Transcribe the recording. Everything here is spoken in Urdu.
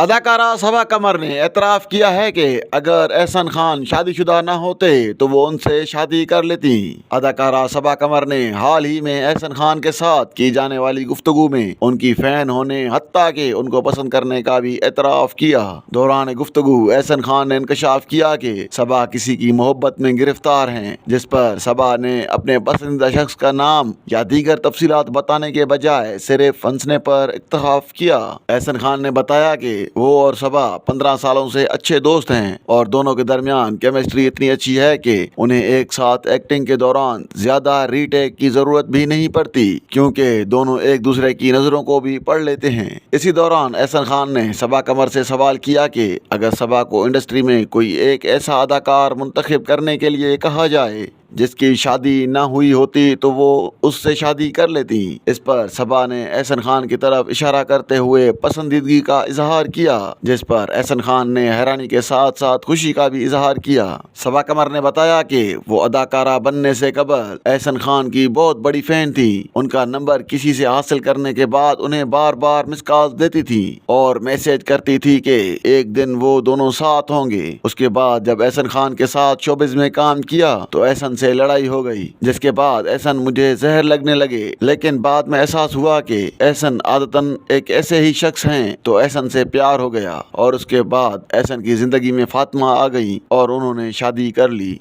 اداکارہ صبا قمر نے اعتراف کیا ہے کہ اگر احسن خان شادی شدہ نہ ہوتے تو وہ ان سے شادی کر لیتی۔ اداکارہ صبا قمر نے حال ہی میں احسن خان کے ساتھ کی جانے والی گفتگو میں ان کی فین ہونے حتیٰ کہ ان کو پسند کرنے کا بھی اعتراف کیا۔ دوران گفتگو احسن خان نے انکشاف کیا کہ صبا کسی کی محبت میں گرفتار ہیں، جس پر صبا نے اپنے پسندیدہ شخص کا نام یا دیگر تفصیلات بتانے کے بجائے صرف ہنسنے پر اکتفا کیا۔ احسن خان نے بتایا کہ وہ اور صبا 15 سالوں سے اچھے دوست ہیں اور دونوں کے درمیان کیمسٹری اتنی اچھی ہے کہ انہیں ایک ساتھ ایکٹنگ کے دوران زیادہ ری ٹیک کی ضرورت بھی نہیں پڑتی، کیونکہ دونوں ایک دوسرے کی نظروں کو بھی پڑھ لیتے ہیں۔ اسی دوران احسن خان نے صبا قمر سے سوال کیا کہ اگر صبا کو انڈسٹری میں کوئی ایک ایسا اداکار منتخب کرنے کے لیے کہا جائے جس کی شادی نہ ہوئی ہوتی تو وہ اس سے شادی کر لیتی۔ اس پر صبا نے احسن خان کی طرف اشارہ کرتے ہوئے پسندیدگی کا اظہار کیا، جس پر احسن خان نے حیرانی کے ساتھ ساتھ خوشی کا بھی اظہار کیا۔ صبا قمر نے بتایا کہ وہ اداکارہ بننے سے قبل احسن خان کی بہت بڑی فین تھی۔ ان کا نمبر کسی سے حاصل کرنے کے بعد انہیں بار بار مس کال دیتی تھی اور میسج کرتی تھی کہ ایک دن وہ دونوں ساتھ ہوں گے۔ اس کے بعد جب احسن خان کے ساتھ شوبز میں کام کیا تو احسن سے لڑائی ہو گئی، جس کے بعد احسن مجھے زہر لگنے لگے، لیکن بعد میں احساس ہوا کہ احسن عادتاً ایک ایسے ہی شخص ہیں تو احسن سے پیار ہو گیا، اور اس کے بعد احسن کی زندگی میں فاطمہ آ گئی اور انہوں نے شادی کر لی۔